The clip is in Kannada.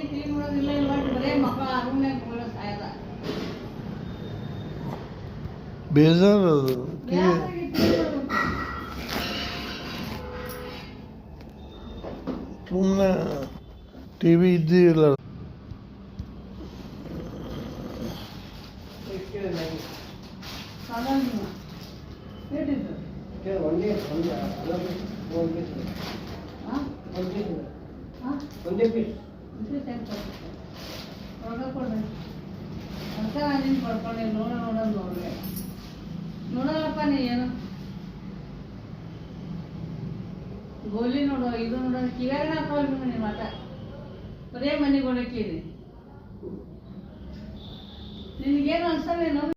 ಟಿವಿ ನೋಡೋದಿಲ್ಲ ಇಲ್ಲ ಬರೇ ಮಕ್ಕಳ ರೂಮ್ನಾಗ ಹೋಗೋದು ಸಾಯದ ಬೇಜಾರು ಅದು ಸುಮ್ಮನೆ ಟಿ ವಿ ಇದ್ದಿಲ್ಲ. ಒಂದೇ ಪೀಸ್ ಪಡ್ಕೊಂಡೆ ನೋಡೋದು ನೋಡಲ್ಲಪ್ಪ ನೀ ಏನು ಗೋಲಿ ನೋಡೋ ಇದು ನೋಡೋ ಕಿವ್ಯಾಗ ಹಾಕೋಲ್ ನೀವು ಮಾತ ಬರೇ ಮನೆಗೆ ಒಳಕೀರಿ ನಿನಗೇನು ಅನ್ಸಲ್ಲೇನೋ